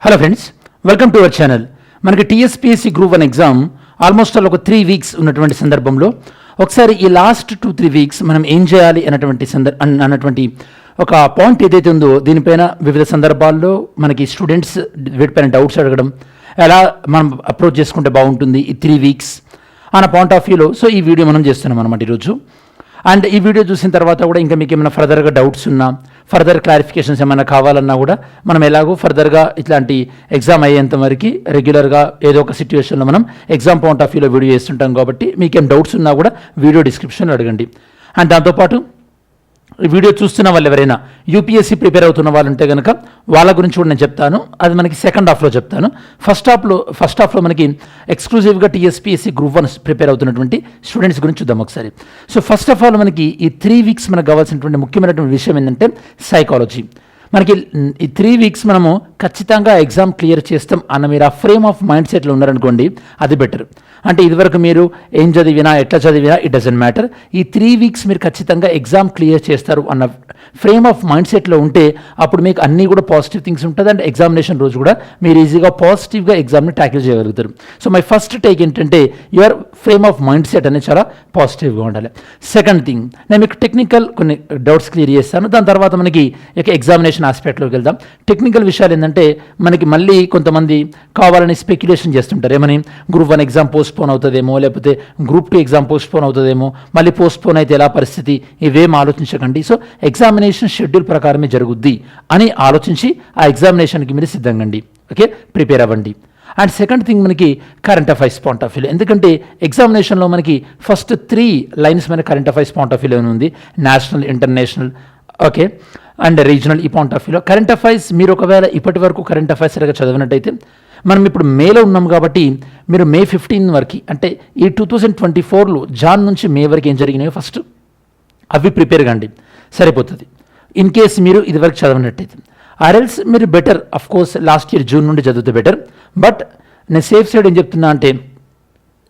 Hello friends, welcome to our channel. మనకి TSPSC group 1 exam almost ఒక 3 weeks ఉన్నటువంటి సందర్భంలో ఒకసారి ఈ లాస్ట్ 2-3 వీక్స్ మనం ఏం చేయాలి అన్నటువంటి ఒక పాయింట్ ఏదైతే ఉందో దీనిపైన వివిధ సందర్భాల్లో మనకి స్టూడెంట్స్ వీటిపైన డౌట్స్ అడగడం, ఎలా మనం అప్రోచ్ చేసుకుంటే బాగుంటుంది ఈ 3 వీక్స్ అన్న పాయింట్ ఆఫ్ వ్యూలో సో ఈ వీడియో మనం చేస్తున్నాం అనమాట ఈరోజు. అండ్ ఈ వీడియో చూసిన తర్వాత కూడా ఇంకా మీకు ఏమైనా ఫర్దర్గా డౌట్స్ ఉన్నా, ఫర్దర్ క్లారిఫికేషన్స్ ఏమైనా కావాలన్నా కూడా మనం ఎలాగో ఫర్దర్గా ఇట్లాంటి ఎగ్జామ్ అయ్యేంత వరకు రెగ్యులర్గా ఏదో ఒక సిచ్యువేషన్లో మనం ఎగ్జామ్ పాయింట్ ఆఫ్ వ్యూలో వీడియో చేస్తుంటాం కాబట్టి మీకేం డౌట్స్ ఉన్నా కూడా వీడియో డిస్క్రిప్షన్లో అడగండి. అండ్ దాంతోపాటు ఈ వీడియో చూస్తున్న వాళ్ళు ఎవరైనా యూపీఎస్సీ ప్రిపేర్ అవుతున్న వాళ్ళు ఉంటే కనుక వాళ్ళ గురించి కూడా నేను చెప్తాను. అది మనకి సెకండ్ హాఫ్లో చెప్తాను. ఫస్ట్ హాఫ్లో మనకి ఎక్స్క్లూజివ్గా టీఎస్పీఎస్సీ గ్రూప్ 1 ప్రిపేర్ అవుతున్నటువంటి స్టూడెంట్స్ గురించి చూద్దాం ఒకసారి. సో ఫస్ట్ ఆఫ్ ఆల్ మనకి ఈ 3 వీక్స్ మనకు కావాల్సినటువంటి ముఖ్యమైనటువంటి విషయం ఏంటంటే సైకాలజీ. మనకి ఈ 3 వీక్స్ మనము ఖచ్చితంగా ఎగ్జామ్ క్లియర్ చేస్తాం అన్న మీరు ఆ ఫ్రేమ్ ఆఫ్ మైండ్ సెట్లో ఉన్నారనుకోండి, అది బెటర్. అంటే ఇదివరకు మీరు ఏం చదివినా ఎట్లా చదివినా ఇట్ డజంట్ మ్యాటర్. ఈ 3 వీక్స్ మీరు ఖచ్చితంగా ఎగ్జామ్ క్లియర్ చేస్తారు అన్న ఫ్రేమ్ ఆఫ్ మైండ్ సెట్లో ఉంటే అప్పుడు మీకు అన్నీ కూడా పాజిటివ్ థింగ్స్ ఉంటుంది. అండ్ ఎగ్జామినేషన్ రోజు కూడా మీరు ఈజీగా పాజిటివ్గా ఎగ్జామ్ని ట్యాకిల్ చేయగలుగుతారు. సో మై ఫస్ట్ టేక్ ఏంటంటే your frame of mind set అనేది చాలా పాజిటివ్గా ఉండాలి. సెకండ్ థింగ్, నేను మీకు టెక్నికల్ కొన్ని డౌట్స్ క్లియర్ చేస్తాను. దాని తర్వాత మనకి ఇక ఎగ్జామినేషన్ ఆస్పెక్ట్లోకి వెళ్దాం. టెక్నికల్ విషయాలు ఏంటంటే మనకి మళ్ళీ కొంతమంది కావాలని స్పెక్యులేషన్ చేస్తుంటారు, ఏమని గ్రూప్ 1 ఎగ్జామ్ పోస్ట్పోన్ అవుతుందేమో, లేకపోతే గ్రూప్ 2 ఎగ్జామ్ పోస్ట్పోన్ అవుతుందేమో, మళ్ళీ పోస్ట్పోన్ అయితే ఎలా పరిస్థితి, ఇవేం ఆలోచించకండి. సో ఎగ్జామినేషన్ షెడ్యూల్ ప్రకారమే జరుగుద్ది అని ఆలోచించి ఆ ఎగ్జామినేషన్కి మీరు సిద్ధంగా అండి. ఓకే, ప్రిపేర్ అవ్వండి. అండ్ సెకండ్ థింగ్ మనకి కరెంట్ అఫైర్స్ పాయింట్ ఆఫ్ వ్యూలో, ఎందుకంటే ఎగ్జామినేషన్లో మనకి ఫస్ట్ 3 లైన్స్ మన కరెంట్ అఫైర్స్ పాయింట్ ఆఫ్ వ్యూలో ఉంది, national, international, okay, and regional. ఈ పాయింట్ ఆఫ్ వ్యూలో కరెంట్ అఫైర్స్ మీరు ఒకవేళ ఇప్పటి వరకు కరెంట్ అఫైర్స్ చదివినట్టయితే, మనం ఇప్పుడు మేలో ఉన్నాం కాబట్టి మీరు మే 15 వరకు, అంటే ఈ 2024లో జాన్ నుంచి మే వరకు ఏం జరిగినాయో ఫస్ట్ అవి ప్రిపేర్ కండి, సరిపోతుంది. ఇన్ కేస్ మీరు ఇదివరకు చదవనట్టయితే ఆర్ఎల్స్ మీరు better of course last year June నుండి చదివితే బెటర్. బట్ నేను సేఫ్ సైడ్ ఏం చెప్తున్నా అంటే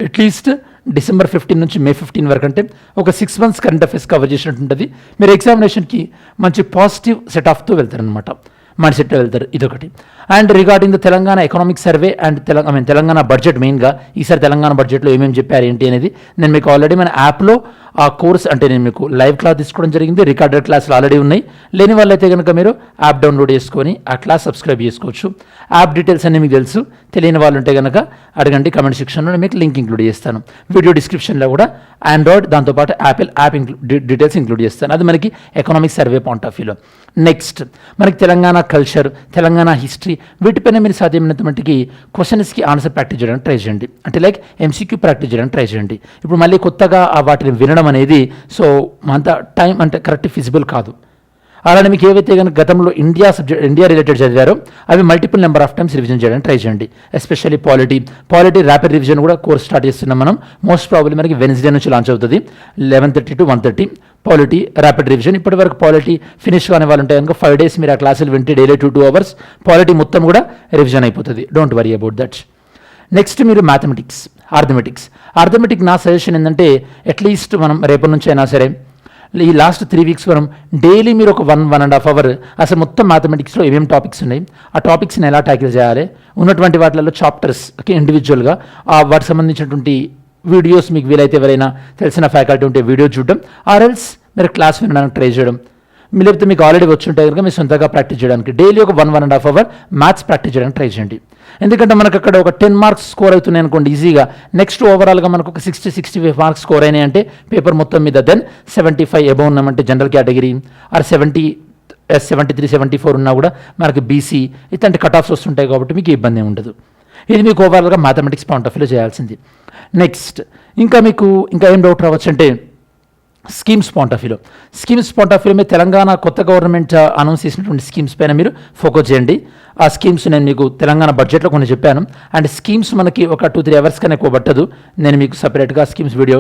అట్లీస్ట్ డిసెంబర్ 15 నుంచి మే 15 వరకు, అంటే ఒక 6 months కరెంట్ అఫైర్స్ కవర్ చేసినట్టు ఉంటుంది. మీరు ఎగ్జామినేషన్కి మంచి పాజిటివ్ సెట్ ఆఫ్తో వెళ్తారనమాట, మైండ్ సెట్లో వెళ్తారు. ఇదొకటి. And regarding the Telangana economic survey and Telangana budget, మెయిన్గా ఈసారి తెలంగాణ బడ్జెట్లో ఏమేమి చెప్పారు ఏంటి అనేది నేను మీకు ఆల్రెడీ మన యాప్లో ఆ కోర్స్, అంటే నేను మీకు లైవ్ క్లాస్ తీసుకోవడం జరిగింది. రికార్డెడ్ క్లాసులు ఆల్రెడీ ఉన్నాయి. లేని వాళ్ళైతే కనుక మీరు యాప్ డౌన్లోడ్ చేసుకొని ఆ క్లాస్ సబ్స్క్రైబ్ చేసుకోవచ్చు. యాప్ డీటెయిల్స్ అన్నీ మీకు తెలుసు. తెలియని వాళ్ళు ఉంటే కనుక అడగండి, కమెంట్ సెక్షన్లో మీకు లింక్ ఇంక్లూడ్ చేస్తాను. వీడియో డిస్క్రిప్షన్లో కూడా ఆండ్రాయిడ్, దాంతోపాటు యాప్ డీటెయిల్స్ ఇంక్లూడ్ చేస్తాను. అది మనకి ఎకనామిక్ సర్వే పాయింట్ ఆఫ్ వ్యూలో. నెక్స్ట్ మనకి తెలంగాణ కల్చర్, తెలంగాణ హిస్టరీ, వీటిపైన మీరు సాధ్యమైనంత మట్టికి క్వశ్చన్స్కి ఆన్సర్ ప్రాక్టీస్ చేయడానికి ట్రై చేయండి. అంటే లైక్ ఎంసీక్యూ ప్రాక్టీస్ చేయడానికి ట్రై చేయండి. ఇప్పుడు మళ్ళీ కొత్తగా వాటిని వినడం అనేది సో అంత టైం అంటే కరెక్ట్ ఫిజిబుల్ కాదు. అలానే మీకు ఏవైతే కనుక గతంలో ఇండియా రిలేటెడ్ చదివారో అవి multiple number of times revision చేయడానికి ట్రై చేయండి. ఎస్పెషల్లీ పాలిటీ ర్యాపిడ్ రివిజన్ కూడా కోర్స్ స్టార్ట్ చేస్తున్నాం మనం. మోస్ట్ ప్రాబ్లీ మనకి వెన్స్డే నుంచి లాంచ్ అవుతుంది, 11:30 to 1:30 పాలిటీ ర్యాపిడ్ రివిజన్. ఇప్పటి వరకు పాలిటీ ఫినిష్ కాని వాళ్ళు ఉంటే కనుక 5 days మీరు ఆ క్లాసులు వింటే డైలీ 2 hours పాలిటీ మొత్తం కూడా రివిజన్ అయిపోతుంది. Don't worry about that. Next మీరు అర్థమెటిక్ నా సజెషన్ ఏంటంటే అట్లీస్ట్ మనం రేపటి నుంచి అయినా సరే ఈ లాస్ట్ 3 వీక్స్ మనం డైలీ మీరు ఒక 1.5 hours అసలు మొత్తం మ్యాథమెటిక్స్లో ఏమేమి టాపిక్స్ ఉన్నాయి, ఆ టాపిక్స్ని ఎలా ట్యాకిల్ చేయాలి, ఉన్నటువంటి వాటిలో చాప్టర్స్ ఇండివిజువల్గా వాటికి సంబంధించినటువంటి వీడియోస్ మీకు వీలైతే ఎవరైనా తెలిసిన ఫ్యాకల్టీ ఉంటే వీడియో చూడడం, ఆర్ఎల్స్ మీరు క్లాస్ వినడానికి ట్రై చేయడం, లేకపోతే మీకు ఆల్రెడీ వచ్చి ఉంటే కనుక మీరు సొంతగా ప్రాక్టీస్ చేయడానికి డైలీ ఒక 1.5 hours మ్యాథ్స్ ప్రాక్టీస్ చేయడానికి ట్రై చేయండి. ఎందుకంటే మనకు అక్కడ ఒక 10 marks స్కోర్ అవుతున్నాయి అనుకోండి ఈజీగా, నెక్స్ట్ ఓవరాల్గా మనకు ఒక 60-65 marks స్కోర్ అయినాయి అంటే పేపర్ మొత్తం మీద, దెన్ 75 అబౌవ్ ఉన్నామంటే జనరల్ కేటగిరీ, ఆర్ 73-74 ఉన్నా కూడా మనకి బీసీ ఇట్లాంటి కట్ ఆఫ్స్ వస్తుంటాయి కాబట్టి మీకు ఇబ్బంది ఉండదు. ఇది మీకు ఓవరాల్గా మ్యాథమెటిక్స్ పాయింట్ ఆఫ్ వ్యూలో చేయాల్సింది. నెక్స్ట్ ఇంకా ఏం డౌట్ రావచ్చు అంటే స్కీమ్స్ పాయింట్ ఆఫ్ వ్యూలో మీరు తెలంగాణ కొత్త గవర్నమెంట్ అనౌన్స్ చేసినటువంటి స్కీమ్స్ పైన మీరు ఫోకస్ చేయండి. ఆ స్కీమ్స్ నేను మీకు తెలంగాణ బడ్జెట్లో కొన్ని చెప్పాను. అండ్ స్కీమ్స్ మనకి ఒక 2-3 hours కన్నా ఎక్కువ పట్టదు. నేను మీకు సపరేట్గా స్కీమ్స్ వీడియో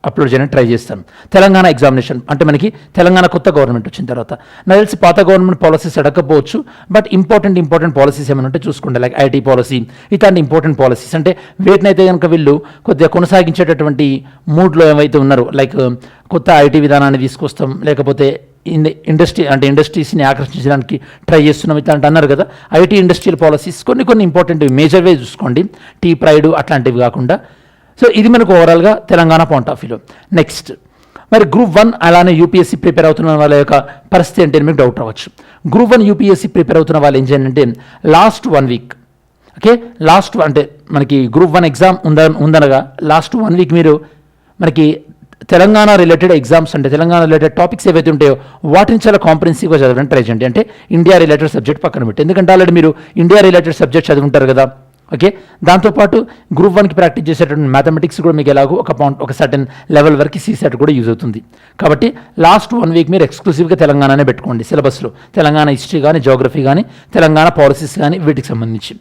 అప్లోడ్ చేయడానికి ట్రై చేస్తాను. తెలంగాణ ఎగ్జామినేషన్ అంటే మనకి తెలంగాణ కొత్త గవర్నమెంట్ వచ్చిన తర్వాత నాకు తెలిసి పాత గవర్నమెంట్ పాలసీస్ అడగకపోవచ్చు, బట్ ఇంపార్టెంట్ పాలసీస్ ఏమైనా ఉంటే చూసుకోండి. లైక్ ఐటీ పాలసీ, ఇట్లాంటి ఇంపార్టెంట్ పాలసీస్ అంటే వీటినైతే కనుక వీళ్ళు కొద్దిగా కొనసాగించేటటువంటి మూడ్లో ఏమైతే ఉన్నారో, లైక్ కొత్త ఐటీ విధానాన్ని తీసుకొస్తాం, లేకపోతే ఇండస్ట్రీస్ని ఆకర్షించడానికి ట్రై చేస్తున్నాం ఇట్లాంటి అన్నారు కదా. ఐటీ ఇండస్ట్రియల్ పాలసీస్ కొన్ని ఇంపార్టెంట్ మేజర్ వే చూసుకోండి, టీ ప్రైడ్ అట్లాంటివి కాకుండా. సో ఇది మనకు ఓవరాల్గా తెలంగాణ పాయింట్ ఆఫ్ వ్యూలో. నెక్స్ట్ మరి గ్రూప్ 1 అలానే యూపీఎస్సీ ప్రిపేర్ అవుతున్న వాళ్ళ యొక్క పరిస్థితి ఏంటి అని మీకు డౌట్ రావచ్చు. గ్రూప్ 1 యూపీఎస్సీ ప్రిపేర్ అవుతున్న వాళ్ళు ఏం చేయాలంటే లాస్ట్ 1 వీక్, ఓకే, అంటే మనకి గ్రూప్ 1 ఎగ్జామ్ ఉందనగా లాస్ట్ 1 వీక్ మీరు మనకి తెలంగాణ రిలేటెడ్ ఎగ్జామ్స్ అంటే తెలంగాణ రిలేటెడ్ టాపిక్స్ ఏవైతే ఉంటాయో వాటిని చాలా కాంప్రహెన్సివ్గా చదవడానికి ట్రై చేయండి. అంటే ఇండియా రిలేటెడ్ సబ్జెక్ట్ పక్కన పెట్టి, ఎందుకంటే ఆల్రెడీ మీరు ఇండియా రిలేటెడ్ సబ్జెక్ట్ చదువుంటారు కదా. ఓకే, దాంతోపాటు గ్రూప్ 1కి ప్రాక్టీస్ చేసేటువంటి మ్యాథమెటిక్స్ కూడా మీకు ఎలాగో ఒక సర్టెన్ లెవెల్ వరకు సీసెట్ కూడా యూజ్ అవుతుంది. కాబట్టి లాస్ట్ 1 వీక్ మీరు ఎక్స్క్లూసివ్గా తెలంగాణనే పెట్టుకోండి సిలబస్లో. తెలంగాణ హిస్టరీ కానీ, జోగ్రఫీ కానీ, తెలంగాణ పాలసీస్ కానీ వీటికి సంబంధించి.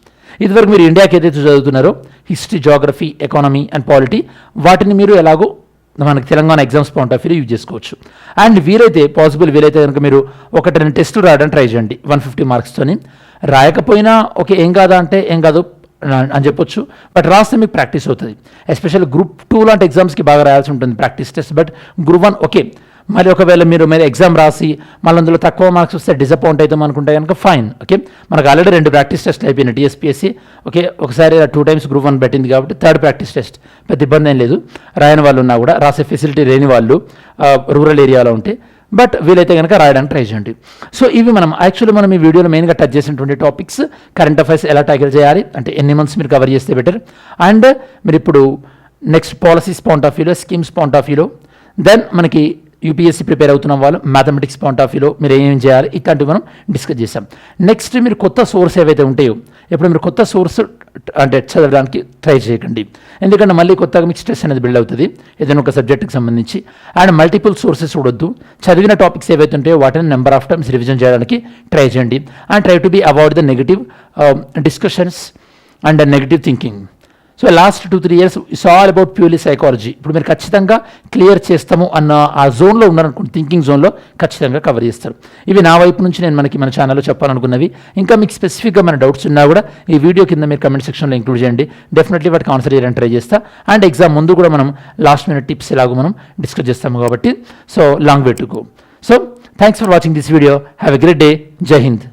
ఇదివరకు మీరు ఇండియాకి ఏదైతే చదువుతున్నారో history, geography, economy and polity, వాటిని మీరు ఎలాగో మనకి Telangana exams point of view use చేసుకోవచ్చు. అండ్ వీలైతే కనుక మీరు 1-2 టెస్టులు రాయడానికి ట్రై చేయండి 150 మార్క్స్తోని. రాయకపోయినా ఓకే, ఏం కాదా అంటే ఏం కాదు అని చెప్పొచ్చు, బట్ రాస్తే మీకు ప్రాక్టీస్ అవుతుంది. ఎస్పెషల్లీ గ్రూప్ 2 లాంటి ఎగ్జామ్స్కి బాగా రాయాల్సి ఉంటుంది practice test. But group 1 okay, మరి ఒకవేళ మీరు ఎగ్జామ్ రాసి మళ్ళీ అందులో తక్కువ మార్క్స్ వస్తే డిసప్పాయింట్ అవుతాం అనుకుంటే కనుక ఫైన్. ఓకే, మనకు ఆల్రెడీ 2 ప్రాక్టీస్ టెస్ట్లు అయిపోయినాయి టీఎస్పీఎస్సీ. ఓకే, ఒకసారి 2 టైమ్స్ గ్రూప్ 1 పెట్టింది కాబట్టి 3rd ప్రాక్టీస్ టెస్ట్ పెద్ద ఇబ్బంది ఏం లేదు. రాయని వాళ్ళు ఉన్నా కూడా, రాసే ఫెసిలిటీ లేని వాళ్ళు రూరల్ ఏరియాలో ఉంటే, బట్ వీలైతే కనుక రాయడానికి ట్రై చేయండి. సో ఇవి మనం ఈ వీడియోలో మెయిన్గా టచ్ చేసినటువంటి టాపిక్స్. కరెంట్ అఫైర్స్ ఎలా ట్యాకిల్ చేయాలి అంటే ఎన్ని మంత్స్ మీరు కవర్ చేస్తే బెటర్, అండ్ మీరు ఇప్పుడు నెక్స్ట్ పాలసీస్ పాయింట్ ఆఫ్ వ్యూలో, స్కీమ్స్ పాయింట్ ఆఫ్ వ్యూలో, దెన్ మనకి యూపీఎస్సీ ప్రిపేర్ అవుతున్న వాళ్ళు మ్యాథమెటిక్స్ పాయింట్ ఆఫ్ వ్యూలో మీరు ఏం చేయాలి ఇట్లాంటివి మనం డిస్కస్ చేసాం. నెక్స్ట్ మీరు కొత్త సోర్స్ ఏవైతే ఉంటాయో, ఇప్పుడు మీరు కొత్త సోర్స్ అంటే చదవడానికి ట్రై చేయకండి, ఎందుకంటే మళ్ళీ కొత్తగా మీకు స్ట్రెస్ అనేది బిల్డ్ అవుతుంది ఏదైనా ఒక సబ్జెక్ట్కి సంబంధించి. అండ్ మల్టిపుల్ సోర్సెస్ చూడొద్దు, చదివిన టాపిక్స్ ఏవైతే ఉంటాయో వాటిని నెంబర్ ఆఫ్ టైమ్స్ రివిజన్ చేయడానికి ట్రై చేయండి. And try to be avoid the negative discussions and negative thinking. So last 2-3 years it's all about purely psychology. ఇప్పుడు మీరు ఖచ్చితంగా క్లియర్ చేస్తాము అన్న ఆ జోన్లో ఉన్నారనుకోండి, థింకింగ్ జోన్లో ఖచ్చితంగా కవర్ చేస్తారు. ఇవి నా వైపు నుంచి నేను మన ఛానల్లో చెప్పాలనుకున్నవి. ఇంకా మీకు స్పెసిఫిక్గా మన డౌట్స్ ఉన్నా కూడా ఈ వీడియో కింద మీరు కమెంట్ సెక్షన్లో ఇంక్లూడ్ చేయండి, డెఫినెట్లీ వాటికి ఆన్సర్ చేయడానికి ట్రై చేస్తా. అండ్ ఎగ్జామ్ ముందు కూడా మనం లాస్ట్ మినిట్ టిప్స్ ఎలాగో మనం డిస్కస్ చేస్తాము కాబట్టి, so long way to go. So thanks for watching this video. Have a great day. జై హింద్.